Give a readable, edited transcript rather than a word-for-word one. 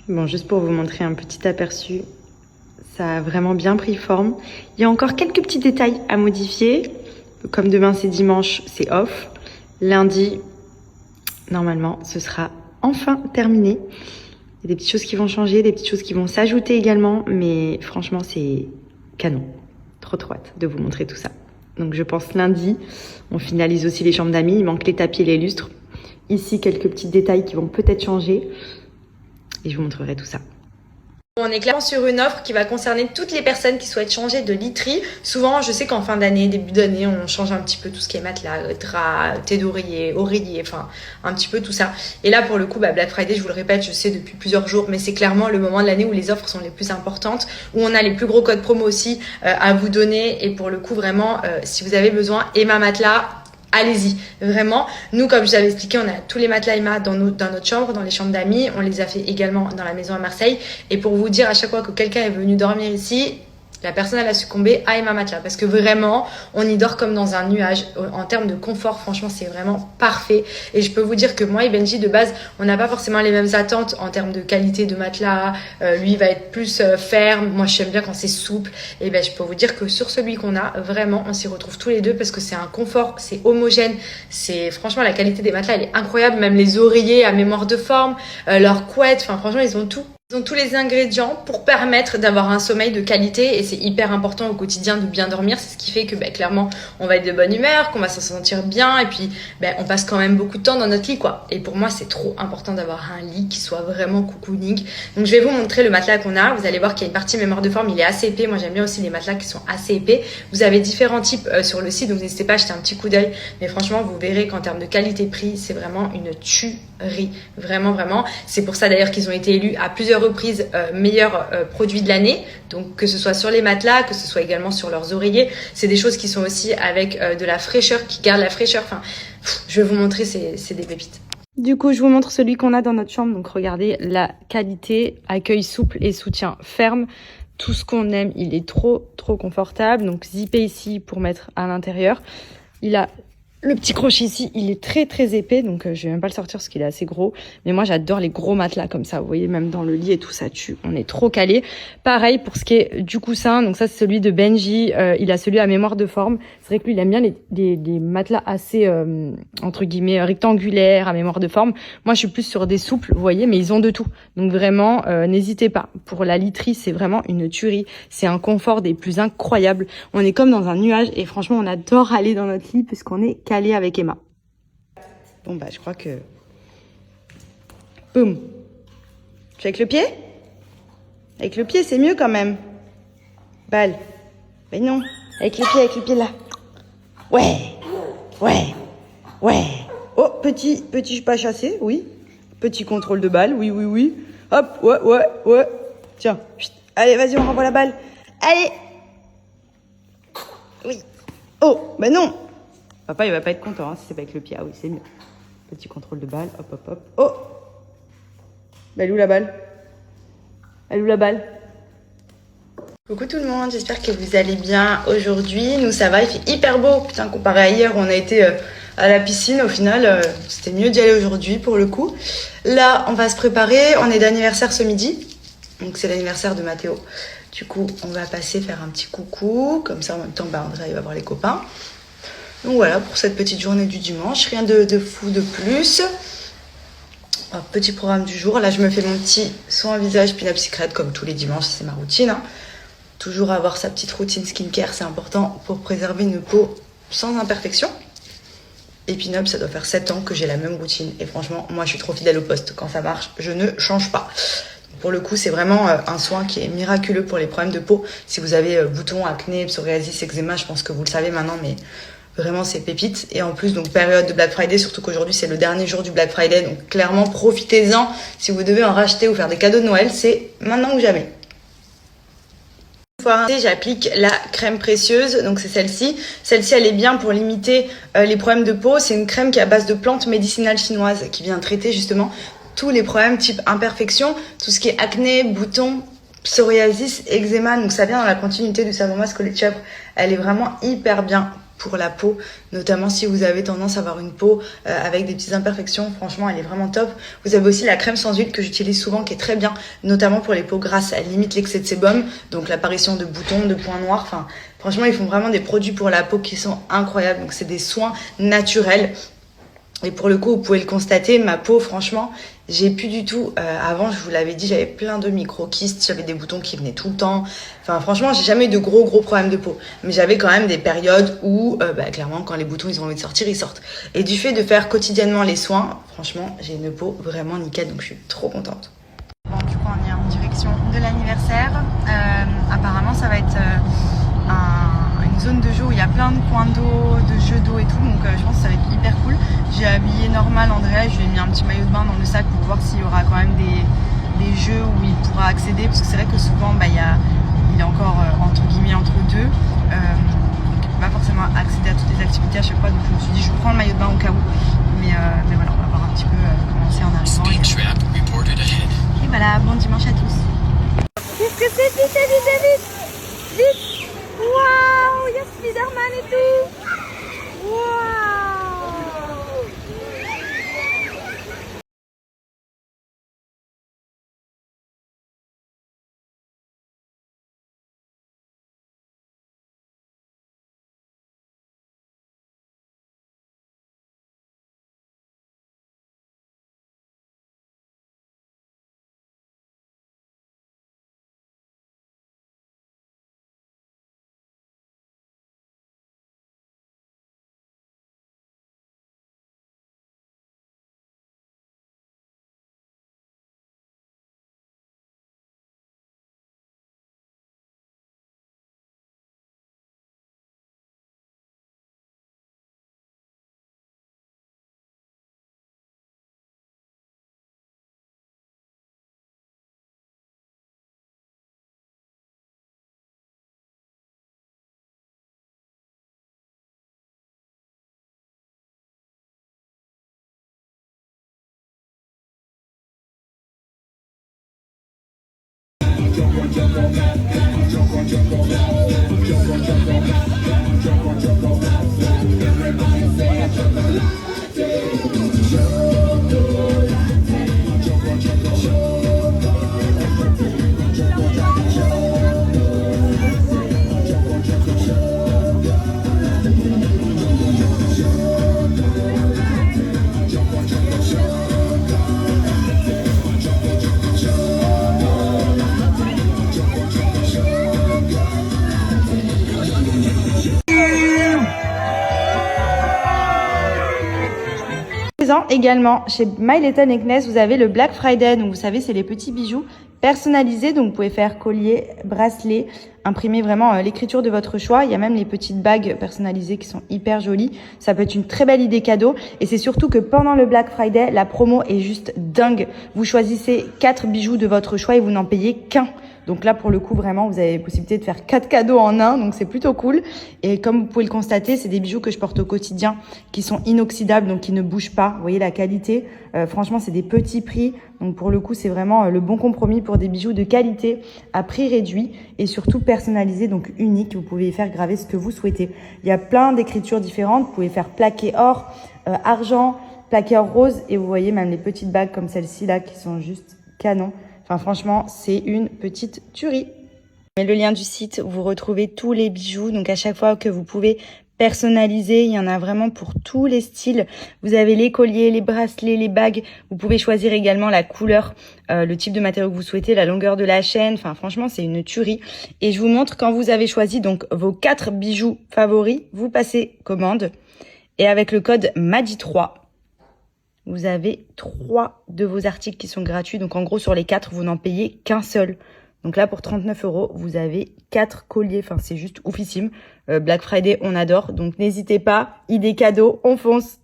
Bon, juste pour vous montrer un petit aperçu, ça a vraiment bien pris forme. Il y a encore quelques petits détails à modifier. Comme demain c'est dimanche, c'est off. Lundi, normalement, ce sera enfin terminé. Il y a des petites choses qui vont changer, des petites choses qui vont s'ajouter également. Mais franchement, c'est canon. Trop hâte de vous montrer tout ça. Donc je pense lundi, on finalise aussi les chambres d'amis. Il manque les tapis et les lustres. Ici, quelques petits détails qui vont peut-être changer. Et je vous montrerai tout ça. On est clairement sur une offre qui va concerner toutes les personnes qui souhaitent changer de literie. Souvent, je sais qu'en fin d'année, début d'année, on change un petit peu tout ce qui est matelas, draps, thé d'oreiller, oreiller, enfin un petit peu tout ça. Et là, pour le coup, Black Friday, je vous le répète, je sais depuis plusieurs jours, mais c'est clairement le moment de l'année où les offres sont les plus importantes, où on a les plus gros codes promo aussi à vous donner. Et pour le coup, vraiment, si vous avez besoin, Emma Matelas, allez-y, vraiment. Nous, comme je vous avais expliqué, on a tous les matelas Emma dans notre chambre, dans les chambres d'amis. On les a fait également dans la maison à Marseille. Et pour vous dire, à chaque fois que quelqu'un est venu dormir ici, la personne, elle a succombé à Emma Matelas. Parce que vraiment, on y dort comme dans un nuage. En termes de confort, franchement, c'est vraiment parfait. Et je peux vous dire que moi et Benji, de base, on n'a pas forcément les mêmes attentes en termes de qualité de matelas. Lui, il va être plus ferme. Moi, j'aime bien quand c'est souple. Et ben, je peux vous dire que sur celui qu'on a, vraiment, on s'y retrouve tous les deux parce que c'est un confort, c'est homogène. C'est franchement, la qualité des matelas, elle est incroyable. Même les oreillers à mémoire de forme, leurs couettes, enfin, franchement, ils ont tout. Ils ont tous les ingrédients pour permettre d'avoir un sommeil de qualité et c'est hyper important au quotidien de bien dormir. C'est ce qui fait que clairement on va être de bonne humeur, qu'on va s'en sentir bien et puis on passe quand même beaucoup de temps dans notre lit quoi. Et pour moi c'est trop important d'avoir un lit qui soit vraiment cocooning. Donc je vais vous montrer le matelas qu'on a. Vous allez voir qu'il y a une partie mémoire de forme, il est assez épais. Moi j'aime bien aussi les matelas qui sont assez épais. Vous avez différents types sur le site donc n'hésitez pas à jeter un petit coup d'œil. Mais franchement vous verrez qu'en termes de qualité-prix c'est vraiment une tuerie. Vraiment. C'est pour ça d'ailleurs qu'ils ont été élus à plusieurs reprises meilleurs produits de l'année, donc que ce soit sur les matelas, que ce soit également sur leurs oreillers, c'est des choses qui sont aussi avec de la fraîcheur, qui gardent la fraîcheur, enfin je vais vous montrer, c'est des pépites. Du coup, je vous montre celui qu'on a dans notre chambre, donc regardez la qualité, accueil souple et soutien ferme, tout ce qu'on aime, il est trop confortable, donc zippé ici pour mettre à l'intérieur, il a le petit crochet ici, il est très épais, donc je vais même pas le sortir parce qu'il est assez gros. Mais moi, j'adore les gros matelas comme ça. Vous voyez, même dans le lit et tout, ça tue. On est trop calé. Pareil pour ce qui est du coussin. Donc ça, c'est celui de Benji. Il a celui à mémoire de forme. C'est vrai que lui, il aime bien les matelas assez, entre guillemets, rectangulaires, à mémoire de forme. Moi, je suis plus sur des souples, vous voyez, mais ils ont de tout. Donc vraiment, n'hésitez pas. Pour la literie, c'est vraiment une tuerie. C'est un confort des plus incroyables. On est comme dans un nuage et franchement, on adore aller dans notre lit puisqu'on est calé avec Emma. Bon je crois que... Boum. Tu fais avec le pied? Avec le pied, c'est mieux quand même. Balle. Mais non. Avec le pied là. Ouais. Oh, petit pas chassé, oui. Petit contrôle de balle, oui. Hop, ouais. Tiens. Chut. Allez, vas-y, on renvoie la balle. Allez. Oui. Oh, non. Papa, il va pas être content si c'est pas avec le pied. Ah oui, c'est mieux. Petit contrôle de balle. Hop. Oh! Elle est où la balle? Coucou tout le monde, j'espère que vous allez bien aujourd'hui. Nous ça va, il fait hyper beau. Putain, comparé à hier, on a été à la piscine. Au final, c'était mieux d'y aller aujourd'hui pour le coup. Là, on va se préparer. On est d'anniversaire ce midi. Donc c'est l'anniversaire de Mathéo. Du coup, on va passer faire un petit coucou. Comme ça, en même temps, Andrea, il va voir les copains. Donc voilà, pour cette petite journée du dimanche, rien de fou de plus. Petit programme du jour, là je me fais mon petit soin visage Pin Up Secret comme tous les dimanches, c'est ma routine. Hein. Toujours avoir sa petite routine skincare, c'est important pour préserver une peau sans imperfection. Et Pin Up, ça doit faire 7 ans que j'ai la même routine. Et franchement, moi je suis trop fidèle au poste. Quand ça marche, je ne change pas. Pour le coup, c'est vraiment un soin qui est miraculeux pour les problèmes de peau. Si vous avez boutons, acné, psoriasis, eczéma, je pense que vous le savez maintenant, mais... Vraiment, c'est pépite. Et en plus, donc période de Black Friday, surtout qu'aujourd'hui, c'est le dernier jour du Black Friday. Donc clairement, profitez-en. Si vous devez en racheter ou faire des cadeaux de Noël, c'est maintenant ou jamais. Une fois rincée, j'applique la crème précieuse. Donc c'est celle-ci. Celle-ci, elle est bien pour limiter les problèmes de peau. C'est une crème qui est à base de plantes médicinales chinoises qui vient traiter justement tous les problèmes type imperfection, tout ce qui est acné, boutons, psoriasis, eczéma. Donc ça vient dans la continuité du savon masque au lait de chèvre. Elle est vraiment hyper bien pour la peau, notamment si vous avez tendance à avoir une peau avec des petites imperfections. Franchement, elle est vraiment top. Vous avez aussi la crème sans huile que j'utilise souvent, qui est très bien, notamment pour les peaux grasses. Elle limite l'excès de sébum, donc l'apparition de boutons, de points noirs. Enfin, franchement, ils font vraiment des produits pour la peau qui sont incroyables. Donc, c'est des soins naturels. Et pour le coup, vous pouvez le constater, ma peau, franchement, j'ai plus du tout... avant, je vous l'avais dit, j'avais plein de micro-kystes, j'avais des boutons qui venaient tout le temps. Enfin, franchement, j'ai jamais eu de gros problèmes de peau. Mais j'avais quand même des périodes où, clairement, quand les boutons, ils ont envie de sortir, ils sortent. Et du fait de faire quotidiennement les soins, franchement, j'ai une peau vraiment nickel, donc je suis trop contente. Bon, du coup, on est en direction de l'anniversaire. Apparemment, ça va être une zone de jeu où il y a plein de points d'eau, de jeux d'eau et tout, donc je pense que ça va être hyper cool. J'ai habillé normal Andrea, je lui ai mis un petit maillot de bain dans le sac pour voir s'il y aura quand même des jeux où il pourra accéder, parce que c'est vrai que souvent il est encore entre guillemets entre deux, donc il ne peut pas forcément accéder à toutes les activités à chaque fois, donc je me suis dit je prends le maillot de bain au cas où, mais voilà, on va voir un petit peu comment c'est en arrivant. Et voilà, bon dimanche à tous. Qu'est-ce que c'est? Vite. Waouh, il y a Spider-Man et tout. Waouh. Également chez My Little Necklace, vous avez le Black Friday, donc vous savez c'est les petits bijoux personnalisés, donc vous pouvez faire collier, bracelet, imprimer vraiment l'écriture de votre choix. Il y a même les petites bagues personnalisées qui sont hyper jolies. Ça peut être une très belle idée cadeau, et c'est surtout que pendant le Black Friday, la promo est juste dingue. Vous choisissez 4 bijoux de votre choix et vous n'en payez qu'un. Donc là, pour le coup, vraiment, vous avez la possibilité de faire 4 cadeaux en un, donc c'est plutôt cool. Et comme vous pouvez le constater, c'est des bijoux que je porte au quotidien, qui sont inoxydables, donc qui ne bougent pas. Vous voyez la qualité. Franchement, c'est des petits prix. Donc pour le coup, c'est vraiment le bon compromis pour des bijoux de qualité à prix réduit et surtout personnalisés, donc uniques. Vous pouvez y faire graver ce que vous souhaitez. Il y a plein d'écritures différentes. Vous pouvez faire plaqué or, argent, plaqué or rose, et vous voyez même les petites bagues comme celle-ci là qui sont juste canon. Enfin, franchement, c'est une petite tuerie. Mais le lien du site, vous retrouvez tous les bijoux. Donc, à chaque fois que vous pouvez personnaliser, il y en a vraiment pour tous les styles. Vous avez les colliers, les bracelets, les bagues. Vous pouvez choisir également la couleur, le type de matériau que vous souhaitez, la longueur de la chaîne. Enfin, franchement, c'est une tuerie. Et je vous montre quand vous avez choisi donc vos 4 bijoux favoris, vous passez commande. Et avec le code MADI3, vous avez 3 de vos articles qui sont gratuits. Donc, en gros, sur les 4, vous n'en payez qu'un seul. Donc là, pour 39 €, vous avez 4 colliers. Enfin, c'est juste oufissime. Black Friday, on adore. Donc, n'hésitez pas. Idée cadeau, on fonce.